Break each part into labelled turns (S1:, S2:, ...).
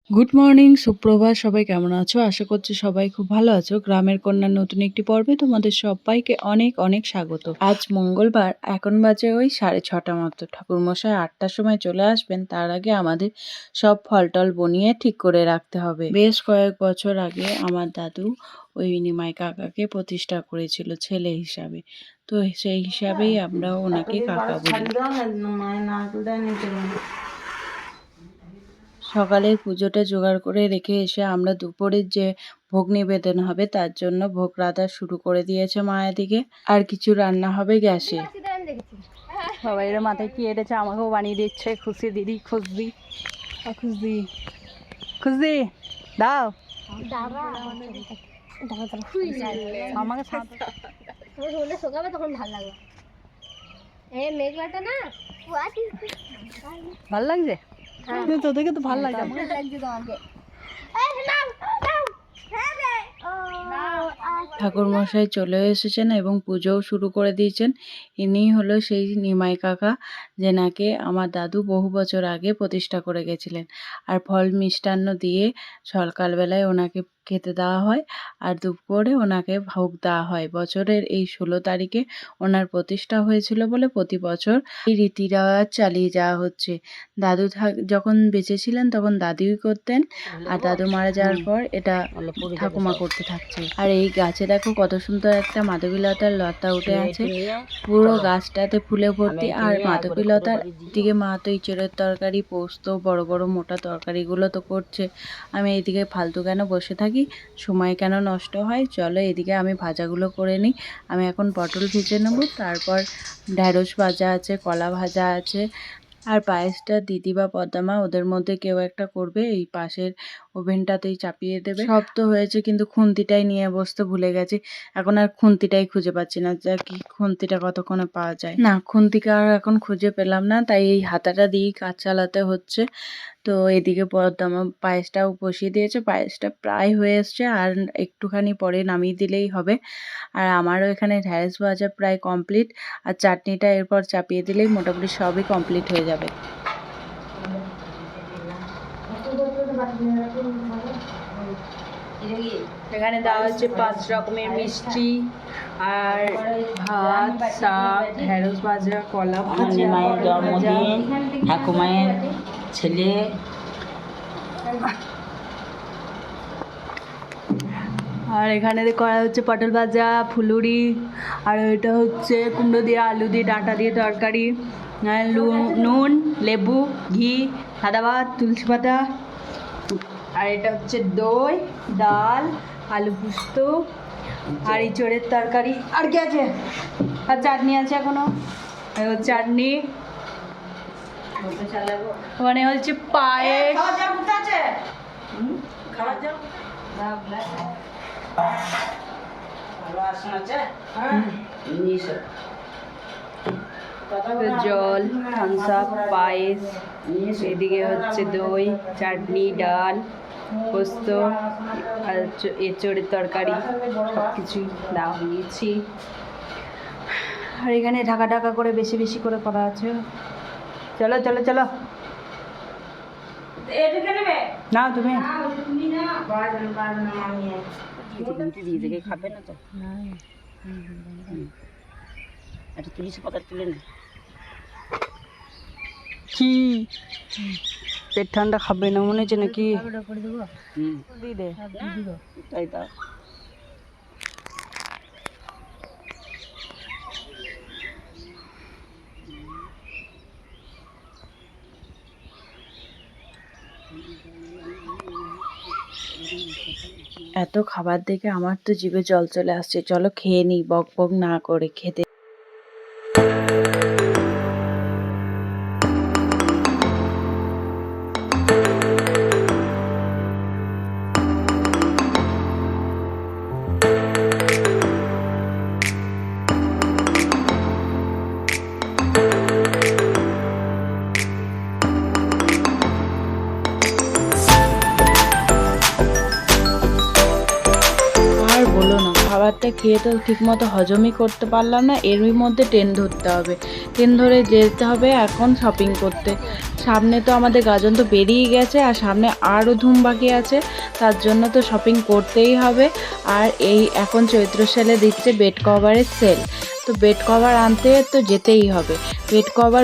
S1: Good morning, সুপ্রভাত। সবাই কেমন আছো? আশা করছি সবাই খুব ভালো আছো। গ্রামের কন্যার নতুন একটি পর্বে তোমাদের সবাইকে অনেক অনেক স্বাগত। আজ মঙ্গলবার, এখন বাজে ওই 6:30 মতো। ঠাকুরমশাই 8টার সময় চলে আসবেন, তার আগে আমাদের সব ফল টল বনিয়ে ঠিক করে রাখতে হবে। বেশ কয়েক বছর আগে আমার দাদু ওই নিমাই কাকাকে প্রতিষ্ঠা করেছিল ছেলে হিসাবে, তো সেই হিসাবেই আমরাও ওনাকে কাকা বলি। সকালের পুজোটা জোগাড় করে রেখে এসে আমরা দুপুরের যে ভোগ নিবেদন হবে তার জন্য ভোগ রাঁধা শুরু করে দিয়েছে মায়ের দিকে। আর কিছু রান্না হবে গ্যাসে। সবাই এর মাথায় কি এটেছে, আমাকেও বানিয়ে দিচ্ছে। খুশি দিদি, খুশি খুশি খুশি দাও আমাকে
S2: শোকাবে তখন ভালো লাগবে। এই মেঘলাটা না
S1: ভাল লাগছে, তোদেরকে তো ভাল লাগছে। ঠাকুর মশাই চলে এসেছেন এবং পুজোও শুরু করে দিয়েছেন। ইনি হলো সেই নিমাই কাকা, যে নাকি আমার দাদু বহু বছর আগে প্রতিষ্ঠা করে গেছিলেন। আর ফল মিষ্টান্ন দিয়ে সকালবেলায় ওনাকে খেতে দেওয়া হয়, আর দুপুরে ওনাকে ভোগ দেওয়া হয়। বছরের এই 16 তারিখে ওনার প্রতিষ্ঠা হয়েছিল বলে প্রতি বছর এই রীতি রেওয়াজ চালিয়ে যাওয়া হচ্ছে। দাদু যখন বেঁচে ছিলেন তখন দাদুই করতেন, আর দাদু মারা যাওয়ার পর এটা ঠাকুমা করতে থাকছে। আর এই গাছে দেখো কত সুন্দর একটা মাধবীলতার লতা উঠে আছে, পুরো গাছটাতে ফুলে ভর্তি। আর মাধবীলতার দিকে মা তো ইঁচড়ের তরকারি, পোস্ত, বড় বড় মোটা তরকারিগুলো তো করছে। আমি এইদিকে ফালতু কেন বসে থাকি, সময় কেন নষ্ট হয়? চলো এদিকে আমি ভাজাগুলো করে নিই। আমি এখন পটল ভেজে নেব, তারপর ঢ্যাঁড়স ভাজা আছে, কলা ভাজা আছে, আর পায়েসটা দিদি বা পদ্মা ওদের মধ্যে কেউ একটা করবে, এই পাশের ওভেনটাতেই চাপিয়ে দেবে। সব তো হয়েছে, কিন্তু খুন্তিটাই নিয়ে বসতে ভুলে গেছি। এখন আর খুন্তিটাই খুঁজে পাচ্ছি না, যা কি খুন্তিটা কতক্ষণে পাওয়া যায়। না, খুন্তিকে আর এখন খুঁজে পেলাম না, তাই এই হাতাটা দিয়েই কাজ চালাতে হচ্ছে। তো এদিকে পদ্মা পায়েসটাও বসিয়ে দিয়েছে, পায়েসটা প্রায় হয়ে এসছে, আর একটুখানি পরে নামিয়ে দিলেই হবে। আর আমারও এখানে ঢ্যাঁড়স ভাজা প্রায় কমপ্লিট, আর চাটনিটা এরপর চাপিয়ে দিলেই মোটামুটি সবই কমপ্লিট হয়ে যাবে। এখানে দেওয়া হচ্ছে 5 রকমের মিষ্টি, আর ভাত, শাক, ঢ্যাঁড়স ভাজা, কলা ভাজা।
S3: মায়ের জন্মদিন, ঠাকুমায়ের ছেলে।
S1: আর এখানে করা হচ্ছে পটল ভাজা, ফুলুরি, আর এটা হচ্ছে কুমড়ো দিয়ে আলু দিয়ে ডাঁটা দিয়ে তরকারি, নুন, লেবু, ঘি, সাদা ভাত, তুলসী পাতা। আর এটা হচ্ছে দই, ডাল, আলু পোস্ত, আর ইঁচড়ের তরকারি। আর কি আছে? আর চাটনি আছে এখনো, চাটনি। ওখানে হচ্ছে পায়েস। জল, থামস আপ, পায়েস, এদিকে হচ্ছে দই, চাটনি, ডাল, পোস্ত, আর এঁচড়ের তরকারি, সব কিছুই দেওয়া হয়েছি। আর এখানে ঢাকা ঢাকা করে বেশি বেশি করে করা আছে। চলো চলো চলো, না তুমি
S3: খাবে না তো, একটা তুলসী পাতা তুলে নে।
S1: কি পেট ঠান্ডা খাবে না মনে হচ্ছে নাকি?
S3: তাই তা
S1: এত খাবার দেখে আমার তো জিভে জল চলে আসছে। চলো খেয়ে নিই, বক বক না করে খেতে। খাবারটা খেয়ে তো ঠিকমতো হজমই করতে পারলাম না, এরই মধ্যে ট্রেন ধরতে হবে। ট্রেন ধরে যেতে হবে এখন শপিং করতে। সামনে তো আমাদের গাজন তো বেরিয়ে গেছে, আর সামনে আরও ধুম বাকি আছে, তার জন্য তো শপিং করতেই হবে। আর এই এখন চৈত্র সেলে দিচ্ছে বেড কভারের সেল, তো বেড কভার আনতে তো যেতেই হবে। বেড কভার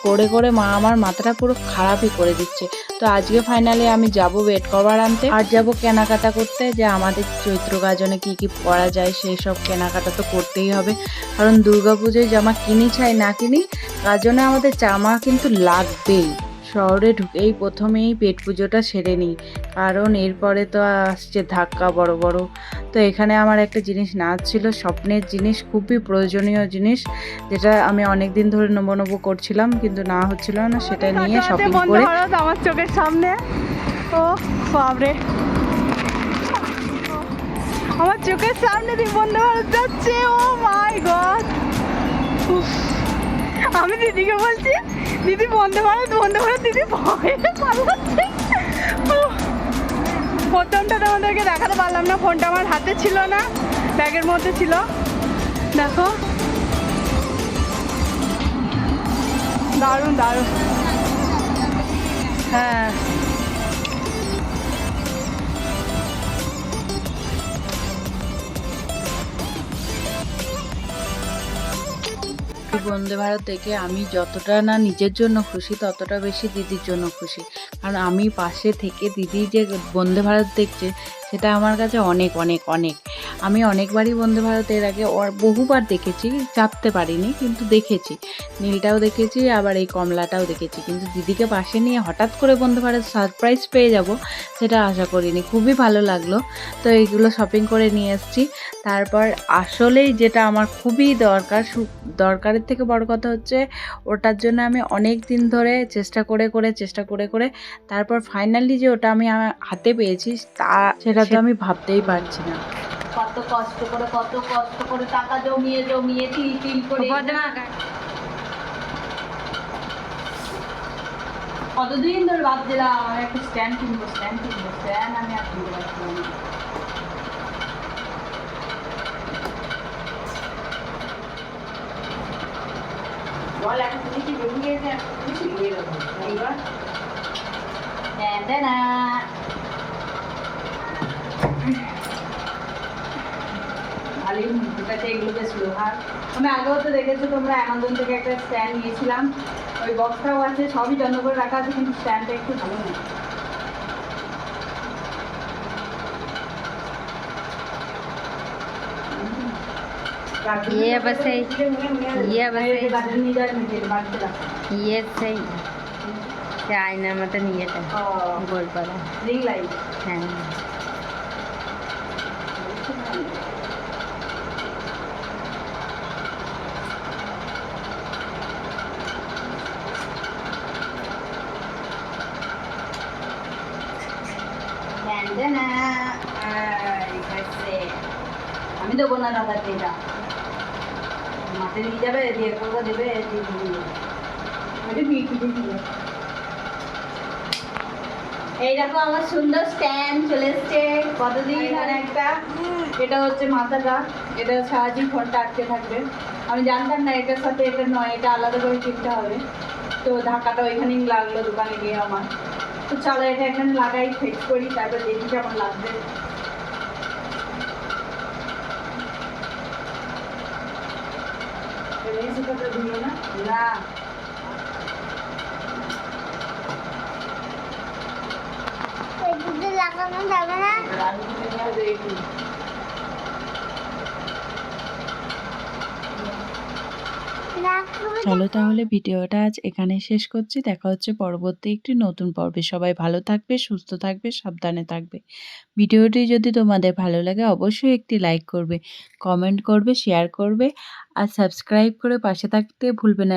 S1: করে করে মা আমার মাথাটা পুরো খারাপই করে দিচ্ছে। তো আজকে ফাইনালি আমি যাব বেড কভার আনতে, আর যাব কেনাকাটা করতে, যে আমাদের চৈত্র গাজনে কি কি পরা যায় সেই সব কেনাকাটা তো করতেই হবে। কারণ দুর্গাপুজোয় জামা কিনি চাই না কিনি, গাজনে আমাদের জামা কিন্তু লাগবেই। শহরে ঢুকেই প্রথমেই পেট পুজোটা সেরে নিই, কারণ এরপরে তো আসছে ধাক্কা বড় বড়। তো এখানে আমার একটা জিনিস না ছিল, স্বপ্নের জিনিস, খুবই প্রয়োজনীয় জিনিস, যেটা আমি অনেক দিন ধরে নেবো করছিলাম কিন্তু না হচ্ছিল না, সেটা নিয়ে শপিং করে
S4: আমার চোখের সামনে, ও বাবরে, আমার চোখের সামনে দিয়ে বন্দে ভারত যাচ্ছে। ও মাই গড, আমি দিদিকে বলছি দিদি বন্দে ভারত দিদি ভয়ে পালাচ্ছে। প্রথমটা তোমাদেরকে দেখাতে পারলাম না, ফোনটা আমার হাতে ছিল না, ব্যাগের মধ্যে ছিল। দেখো দারুণ দারুণ। হ্যাঁ
S1: বন্দে ভারত দেখে আমি যতটা না নিজের জন্য খুশি, ততটা বেশি দিদির জন্য খুশি। কারণ আমি পাশে থেকে দিদি যে বন্দে ভারত দেখছে, সেটা আমার কাছে অনেক অনেক অনেক। আমি অনেকবারই বন্দে ভারত এর আগে বহুবার দেখেছি, চাপতে পারিনি কিন্তু দেখেছি। নীলটাও দেখেছি, আবার এই কমলাটাও দেখেছি, কিন্তু দিদিকে পাশে নিয়ে হঠাৎ করে বন্দে ভারত সারপ্রাইজ পেয়ে যাব সেটা আশা করিনি। খুবই ভালো লাগলো। তো এইগুলো শপিং করে নিয়ে এসেছি। তারপর আসলেই যেটা আমার খুবই দরকারের থেকে বড় কথা হচ্ছে, ওটার জন্য আমি অনেক দিন ধরে চেষ্টা করে তারপর ফাইনালি যে ওটা আমি আমার হাতে পেয়েছি, সেটা তো আমি ভাবতেই পারছি না।
S3: কত কষ্ট করে টাকা জমিয়ে তিল করে কতদিন ধরে ভাবছিলাম আমি একটা স্ট্যান্ড কিনবো, আমি আর কিনতে পারছিলাম না। বল এখন তুমি কি বেরিয়ে গেছে, কিছু নিয়ে দেবো এইবার। না ভালোই মুখটাতে এগুলো বেশ লোহার। আমি আগেও তো দেখেছো তোমরা, অ্যামাজন থেকে একটা স্ট্যান্ড নিয়েছিলাম, ওই বক্সটাও আছে, সবই যত্ন করে রাখা আছে, কিন্তু স্ট্যান্ডটা একটু ভালো না।
S2: ये बस है, ये बस है,
S3: বাজারে নিয়ে যাওয়ার মেয়েদের বাড়িতে রাখা।
S2: ये सही चाइना मटन ये था गोल वाला।
S3: রিং লাইট
S2: हाँ
S3: আমি দেবো না দাদাকে, এটা মাঠে নিয়ে যাবে, দিয়ে করবো দেবে, এই দেখো আমার সুন্দর স্ট্যান্ড চলে এসছে কতদিন। আর একটা, এটা হচ্ছে মাথাটা, এটা সারাদিন ফোনটা আটকে থাকবে। আমি জানতাম না এটার সাথে এটা নয়, এটা আলাদা করে কিনতে হবে। তো ঢাকাটা ওইখানেই লাগলো দোকানে গিয়ে আমার। তো চলো এটা এখানে লাগাই, ফিক্স করি, তারপর দেখি কেমন লাগবে। না
S2: লাগানো যাবে না।
S1: চলো তাহলে ভিডিওটা আজ এখানে শেষ করছি। দেখা হচ্ছে পরবর্তী একটি নতুন পর্বে। সবাই ভালো থাকবে, সুস্থ থাকবে, সাবধানে থাকবে। ভিডিওটি যদি তোমাদের ভালো লাগে অবশ্যই একটি লাইক করবে, কমেন্ট করবে, শেয়ার করবে, আর সাবস্ক্রাইব করে পাশে থাকতে ভুলবে না।